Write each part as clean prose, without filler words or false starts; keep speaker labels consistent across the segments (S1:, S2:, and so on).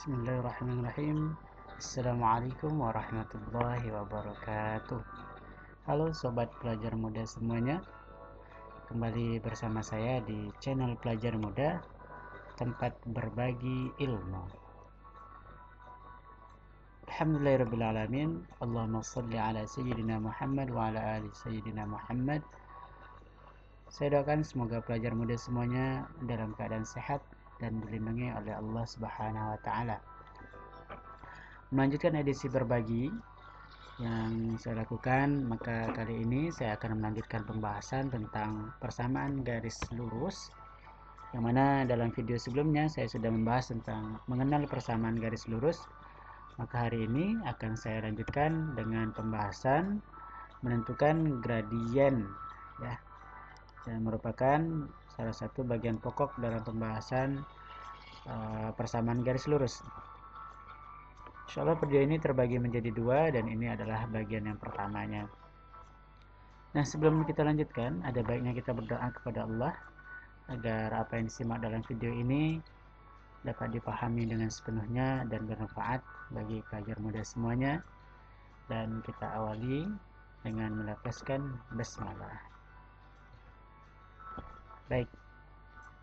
S1: Bismillahirrahmanirrahim. Assalamualaikum warahmatullahi wabarakatuh. Halo sobat pelajar muda semuanya, kembali bersama saya di channel Pelajar Muda, tempat berbagi ilmu. Alhamdulillahirrabbilalamin. Allahumma salli ala sayyidina Muhammad wa ala ali sayyidina Muhammad. Saya doakan semoga pelajar muda semuanya dalam keadaan sehat dan dilindungi oleh Allah Subhanahu wa taala. Melanjutkan edisi berbagi yang saya lakukan, maka kali ini saya akan melanjutkan pembahasan tentang persamaan garis lurus, yang mana dalam video sebelumnya saya sudah membahas tentang mengenal persamaan garis lurus. Maka hari ini akan saya lanjutkan dengan pembahasan menentukan gradien, ya, dan merupakan salah satu bagian pokok dalam pembahasan persamaan garis lurus. Insyaallah video ini terbagi menjadi dua, dan ini adalah bagian yang pertamanya. Nah, sebelum kita lanjutkan, ada baiknya kita berdoa kepada Allah agar apa yang disimak dalam video ini dapat dipahami dengan sepenuhnya dan bermanfaat bagi pelajar muda semuanya. Dan kita awali dengan melafazkan basmalah. Baik,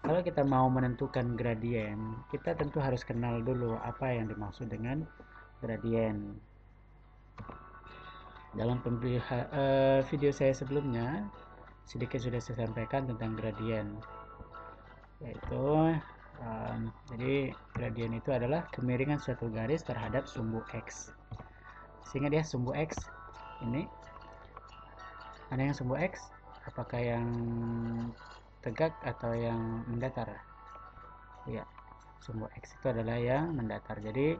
S1: kalau kita mau menentukan gradien, kita tentu harus kenal dulu apa yang dimaksud dengan gradien. Dalam video saya sebelumnya sedikit sudah saya sampaikan tentang gradien, yaitu jadi gradien itu adalah kemiringan suatu garis terhadap sumbu X. Sehingga dia sumbu X ini, mana yang sumbu X? Apakah yang tegak atau yang mendatar? Ya, sumbu X itu adalah yang mendatar. Jadi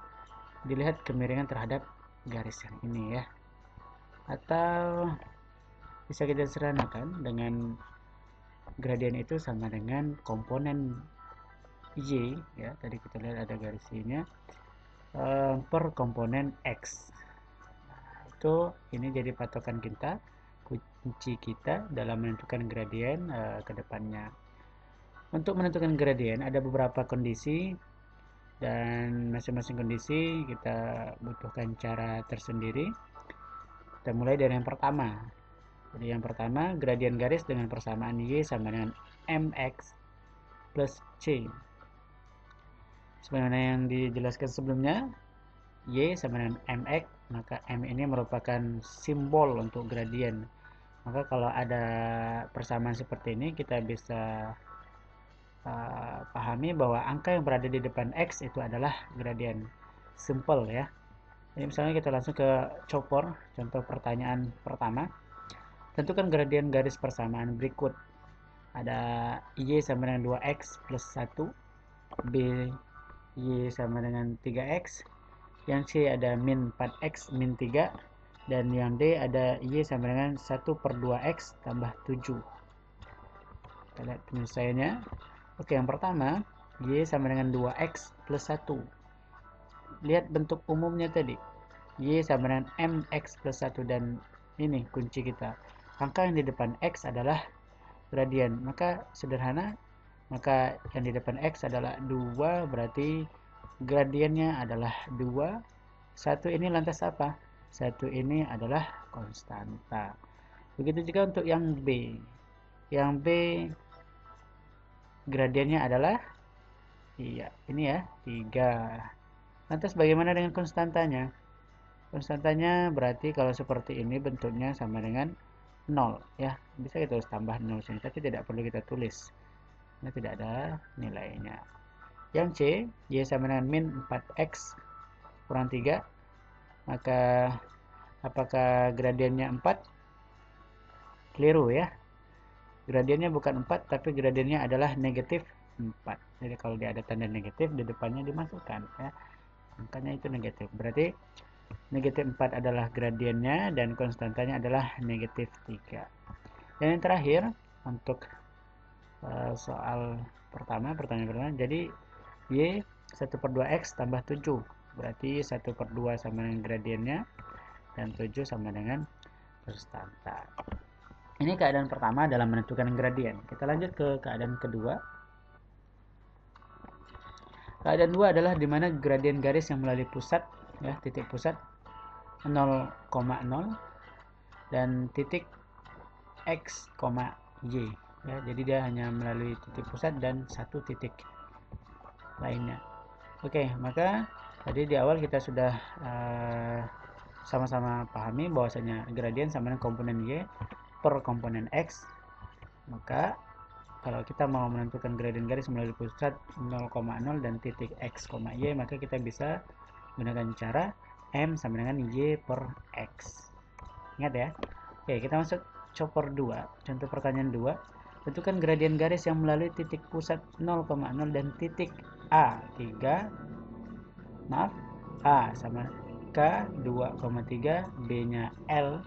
S1: dilihat kemiringan terhadap garis yang ini, ya. Atau bisa kita sederhanakan dengan gradien itu sama dengan komponen Y, ya. Tadi kita lihat ada garis Y-nya per komponen X. Itu ini jadi patokan kita, kunci kita dalam menentukan gradien ke depannya. Untuk menentukan gradien ada beberapa kondisi, dan masing-masing kondisi kita butuhkan cara tersendiri. Kita mulai dari yang pertama. Jadi yang pertama, gradien garis dengan persamaan Y sama dengan mx plus c. Sebagaimana yang dijelaskan sebelumnya, Y sama dengan mx, maka M ini merupakan simbol untuk gradien. Maka kalau ada persamaan seperti ini, kita bisa pahami bahwa angka yang berada di depan X itu adalah gradien. Simple, ya. Jadi misalnya kita langsung ke contoh pertanyaan pertama. Tentukan gradien garis persamaan berikut. Ada Y sama dengan 2X plus 1, B Y sama dengan 3X, yang C ada min 4X min 3, dan yang D ada Y sama dengan 1 per 2X tambah 7. Kita lihat penyelesaiannya. Oke, yang pertama, Y sama dengan 2X plus 1. Lihat bentuk umumnya tadi. Y sama dengan MX plus 1, dan ini kunci kita. Angka yang di depan X adalah gradien. Maka sederhana, maka yang di depan X adalah 2, berarti gradiennya adalah 2. 1 ini lantas apa? 1 ini adalah konstanta. Begitu juga untuk yang B. Yang B gradiennya adalah, iya, ini ya, 3. Lantas bagaimana dengan konstantanya? Konstantanya berarti kalau seperti ini bentuknya sama dengan 0, ya. Bisa kita tambah 0 sini, tapi tidak perlu kita tulis. Ini tidak ada nilainya. Yang C, Y sama dengan min 4X kurang 3. Maka apakah gradiennya 4? Keliru, ya. Gradiennya bukan 4, tapi gradiennya adalah negatif 4. Jadi kalau dia ada tanda negatif, di depannya dimasukkan, ya. Angkanya itu negatif. Berarti negatif 4 adalah gradiennya, dan konstantanya adalah negatif 3. Dan yang terakhir, untuk soal pertanyaan pertama, jadi Y 1 per 2X tambah 7. Berarti 1 per 2 sama dengan gradiennya, dan 7 sama dengan konstanta. Ini keadaan pertama dalam menentukan gradien. Kita lanjut ke keadaan kedua. Keadaan 2 adalah di mana gradien garis yang melalui pusat, ya, titik pusat 0,0 dan titik x, y, ya. Jadi dia hanya melalui titik pusat dan satu titik lainnya. Oke, maka tadi di awal kita sudah sama-sama pahami bahwasanya gradien sama dengan komponen y per komponen x. Maka kalau kita mau menentukan gradien garis melalui pusat 0,0 dan titik x, y, maka kita bisa gunakan cara m sama dengan y per x. Ingat ya. Oke, kita masuk chopper 2. Contoh pertanyaan 2. Tentukan gradien garis yang melalui titik pusat 0,0 dan titik A 3. Maaf, A sama K 2,3, B-nya L,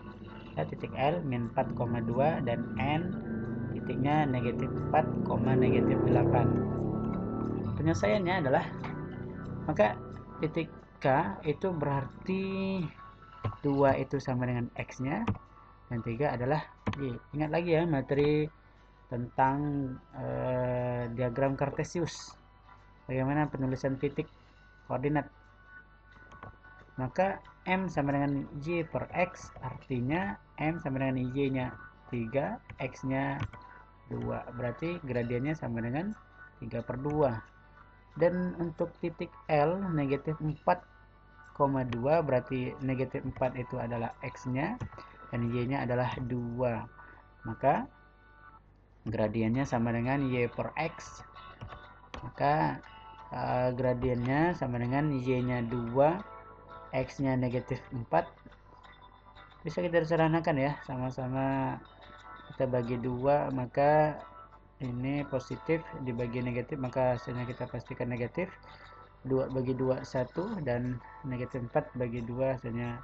S1: ya, titik L min 4,2 dan N titiknya negatif 4, negatif 8. Penyelesaiannya adalah, maka titik K itu berarti 2 itu sama dengan X-nya dan 3 adalah Y. Ingat lagi ya materi tentang diagram Cartesius, bagaimana penulisan titik koordinat. Maka M sama dengan Y per X, artinya M sama dengan Y nya 3, X nya 2, berarti gradiennya sama dengan 3 per 2. Dan untuk titik L negatif 4,2, berarti negatif 4 itu adalah X nya dan Y nya adalah 2, maka gradiennya sama dengan Y per X. Maka gradiennya sama dengan Y nya 2, X nya negatif 4. Bisa kita sederhanakan ya, sama-sama kita bagi 2, maka ini positif dibagi negatif, maka hasilnya kita pastikan negatif. 2 bagi 2 1 dan negatif 4 bagi 2 hasilnya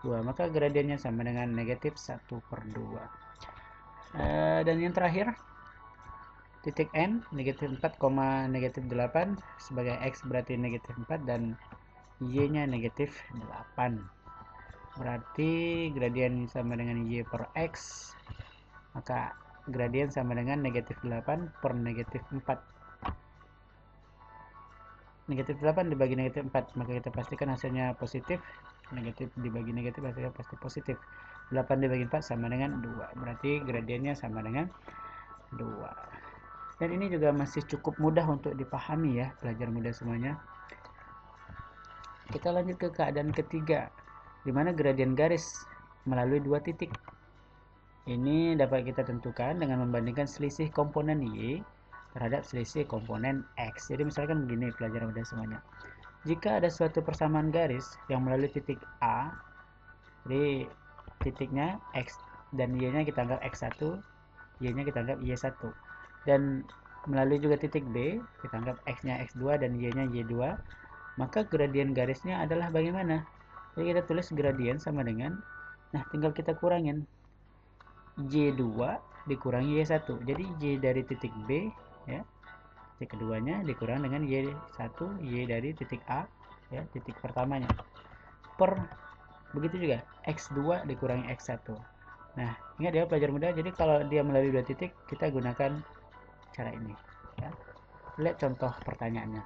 S1: 2, maka gradiennya sama dengan negatif 1 per 2. Dan yang terakhir titik N negatif 4, negatif 8, sebagai X berarti negatif 4 dan Y nya negatif 8, berarti gradien sama dengan Y per X, maka gradien sama dengan negatif 8 per negatif 4. Negatif 8 dibagi negatif 4, maka kita pastikan hasilnya positif. Negatif dibagi negatif hasilnya pasti positif. 8 dibagi 4 sama dengan 2, berarti gradiennya sama dengan 2. Dan ini juga masih cukup mudah untuk dipahami ya pelajar muda semuanya. Kita lanjut ke keadaan ketiga, di mana gradien garis melalui dua titik. Ini dapat kita tentukan dengan membandingkan selisih komponen Y terhadap selisih komponen X. Jadi misalkan begini pelajar muda semuanya. Jika ada suatu persamaan garis yang melalui titik A, jadi titiknya X dan Y-nya kita anggap X1, Y-nya kita anggap Y1. Dan melalui juga titik B, kita anggap X-nya X2 dan Y-nya Y2. Maka gradien garisnya adalah bagaimana? Jadi kita tulis gradien sama dengan, nah tinggal kita kurangin Y2 dikurangi Y1. Jadi Y dari titik B, ya, titik keduanya dikurang dengan Y1, Y dari titik A, ya, titik pertamanya, per begitu juga X2 dikurangi X1. Nah ingat ya pelajar muda, jadi kalau dia melalui dua titik kita gunakan cara ini ya. Lihat contoh pertanyaannya.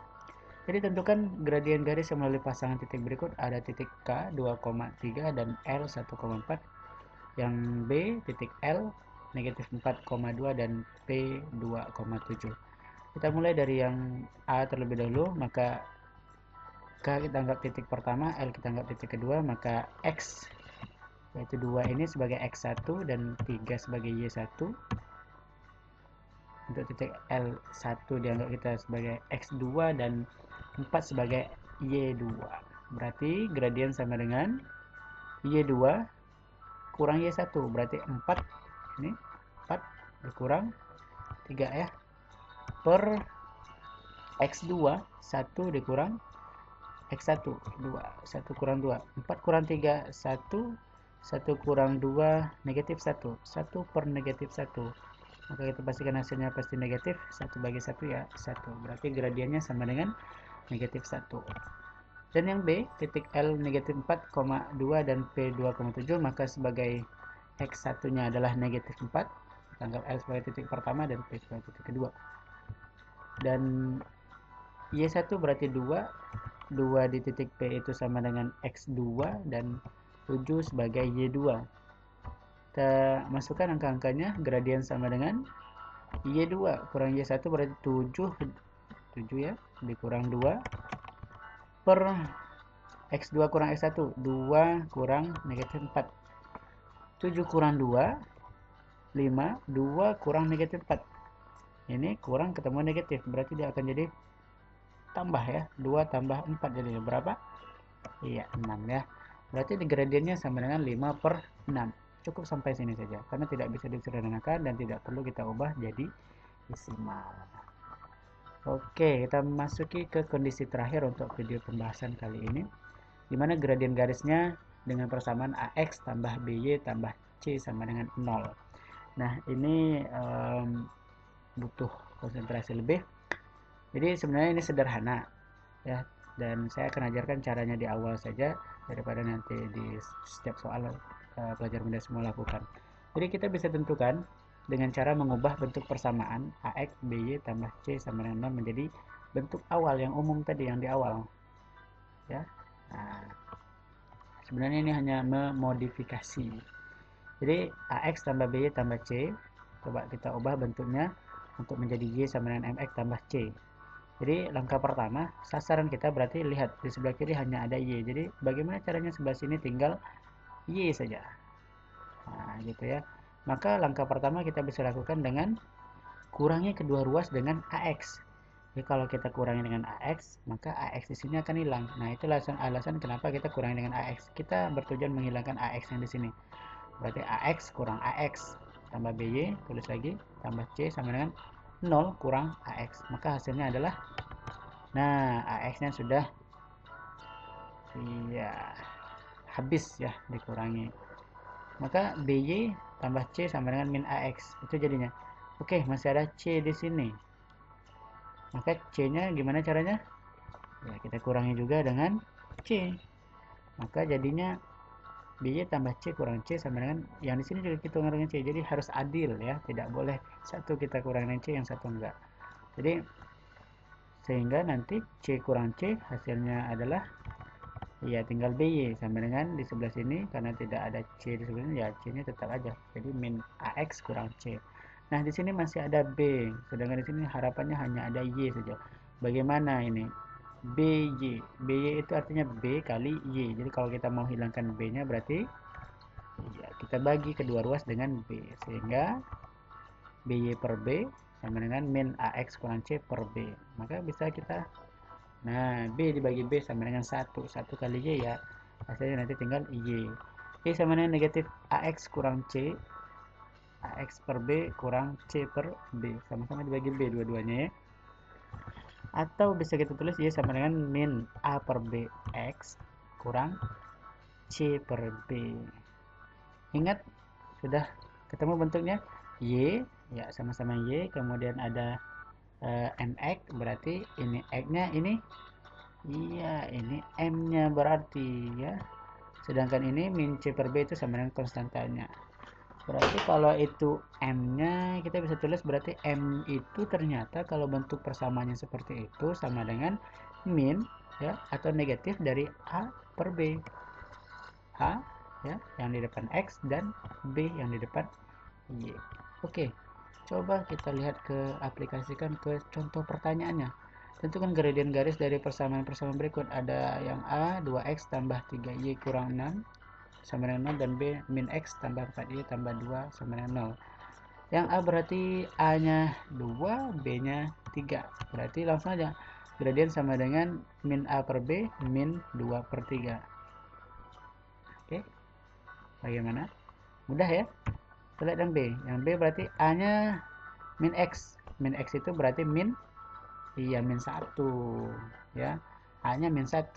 S1: Jadi tentukan gradien garis yang melalui pasangan titik berikut, ada titik K 2,3 dan L 1,4, yang B titik L negatif 4,2 dan P 2,7. Kita mulai dari yang A terlebih dahulu, maka K kita anggap titik pertama, L kita anggap titik kedua, maka X yaitu 2 ini sebagai X1 dan 3 sebagai Y1. Untuk titik L1 dianggap kita sebagai X2 dan 4 sebagai Y2. Berarti gradien sama dengan Y2 kurang Y1, berarti 4, ini 4 dikurang 3 ya, per X2 1 dikurang X1 2, 1 kurang 2, 4 kurang 3 1, 1 kurang 2 negatif 1, 1 per negatif 1, maka kita pastikan hasilnya pasti negatif. 1 bagi 1 ya 1, berarti gradiennya sama dengan negatif 1. Dan yang B titik L negatif 4,2 dan P 2,7, maka sebagai X1 nya adalah negatif 4, kita anggap L sebagai titik pertama dan P sebagai titik kedua. Dan Y1 berarti 2, 2 di titik P itu sama dengan X2 dan 7 sebagai Y2. Kita masukkan angka-angkanya, gradien sama dengan Y2 kurang Y1 berarti 7 ya, dikurang 2 per X2 kurang X1, 2 kurang negatif 4. 7 kurang 2, 5, 2 kurang negatif 4. Ini kurang ketemu negatif, berarti dia akan jadi tambah ya, 2 tambah 4 jadi berapa? Iya, 6 ya. Berarti gradiennya sama dengan 5 per 6. Cukup sampai sini saja, karena tidak bisa disederhanakan dan tidak perlu kita ubah jadi desimal. Oke, kita masuki ke kondisi terakhir untuk video pembahasan kali ini, di mana gradien garisnya dengan persamaan AX tambah BY tambah C sama dengan 0. Nah, ini butuh konsentrasi lebih. Jadi sebenarnya ini sederhana ya, dan saya akan ajarkan caranya di awal saja daripada nanti di setiap soal pelajar muda semua lakukan. Jadi kita bisa tentukan dengan cara mengubah bentuk persamaan AX BY tambah C sama dengan 0 menjadi bentuk awal yang umum tadi yang di awal ya. Nah, sebenarnya ini hanya memodifikasi. Jadi AX tambah BY tambah C, coba kita ubah bentuknya untuk menjadi Y sama dengan MX tambah C. Jadi langkah pertama, sasaran kita berarti lihat di sebelah kiri hanya ada Y. Jadi bagaimana caranya sebelah sini tinggal Y saja. Nah, gitu ya. Maka langkah pertama kita bisa lakukan dengan kurangi kedua ruas dengan AX. Jadi kalau kita kurangi dengan AX, maka AX di sini akan hilang. Nah, itu alasan kenapa kita kurangi dengan AX. Kita bertujuan menghilangkan AX yang di sini. Berarti AX kurang AX tambah BY, tulis lagi, tambah C sama dengan 0 kurang AX. Maka hasilnya adalah, nah, AX-nya sudah habis ya, dikurangi. Maka BY tambah C sama dengan min AX. Itu jadinya. Oke, masih ada C di sini. Maka C-nya gimana caranya? Ya, kita kurangi juga dengan C. Maka jadinya BY tambah C kurang C sama dengan, yang di sini juga kita kurangi C. Jadi harus adil ya, tidak boleh satu kita kurangi C, yang satu enggak. Jadi sehingga nanti C kurang C hasilnya adalah ya tinggal BY sama dengan di sebelah sini, karena tidak ada C di sebelah sini ya C-nya tetap aja. Jadi min AX kurang C. Nah, di sini masih ada B, sedangkan di sini harapannya hanya ada Y saja. Bagaimana ini? BY. BY itu artinya B kali Y. Jadi kalau kita mau hilangkan B-nya berarti ya, kita bagi kedua ruas dengan B, sehingga BY per B sama dengan min AX kurang C per B. Maka bisa kita, nah, B dibagi B sama dengan 1. 1 kali Y ya. Hasilnya nanti tinggal Y. Y sama dengan negatif AX kurang C. AX per B kurang C per B. Sama-sama dibagi B dua-duanya ya. Atau bisa kita tulis Y sama dengan min A per B X kurang C per B. Ingat, sudah ketemu bentuknya? Y, ya sama-sama Y. Kemudian ada MX, berarti ini X-nya ini. Iya, ini M-nya berarti ya. Sedangkan ini min C per B itu sama dengan konstantanya. Berarti kalau itu M-nya kita bisa tulis berarti M itu ternyata kalau bentuk persamaannya seperti itu sama dengan min ya, atau negatif dari A per B. A ya yang di depan X dan B yang di depan Y. Oke. Coba kita lihat aplikasikan ke contoh pertanyaannya. Tentukan gradien garis dari persamaan-persamaan berikut. Ada yang A, 2X tambah 3Y kurang 6 sama dengan 0, dan B, min X tambah 4Y tambah 2 sama dengan 0. Yang A berarti A-nya 2, B-nya 3. Berarti langsung aja. Gradien sama dengan min A per B, min 2 per 3. Oke. Bagaimana? Mudah ya? Kita lihat yang B. Yang B berarti A-nya min X. Min X itu berarti min, iya, min 1 ya. A-nya min 1,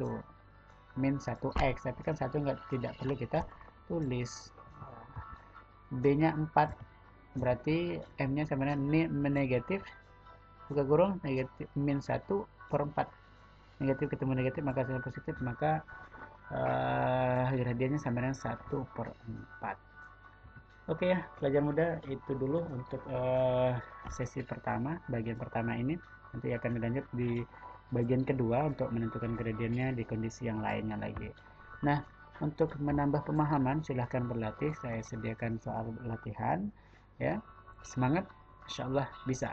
S1: min 1X, tapi kan 1 tidak perlu kita tulis. B-nya 4, berarti M-nya sama dengan negatif, buka kurung, negatif min 1 per 4. Negatif ketemu negatif maka hasilnya positif, maka gradiennya sama dengan 1 per 4. Oke ya, pelajar muda, itu dulu untuk sesi pertama, bagian pertama ini. Nanti akan dilanjut di bagian kedua untuk menentukan gradiennya di kondisi yang lainnya lagi. Nah, untuk menambah pemahaman silahkan berlatih, saya sediakan soal latihan ya. Semangat, insyaallah bisa.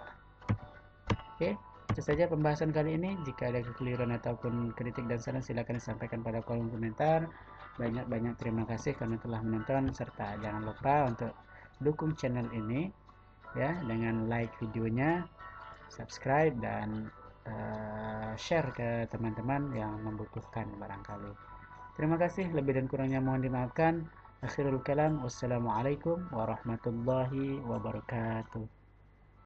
S1: Oke, itu saja pembahasan kali ini. Jika ada kekeliruan ataupun kritik dan saran silakan disampaikan pada kolom komentar. Banyak-banyak terima kasih karena telah menonton, serta jangan lupa untuk dukung channel ini ya dengan like videonya, subscribe, dan share ke teman-teman yang membutuhkan barangkali. Terima kasih, lebih dan kurangnya mohon dimaafkan. Akhirul kalam, wassalamualaikum warahmatullahi wabarakatuh.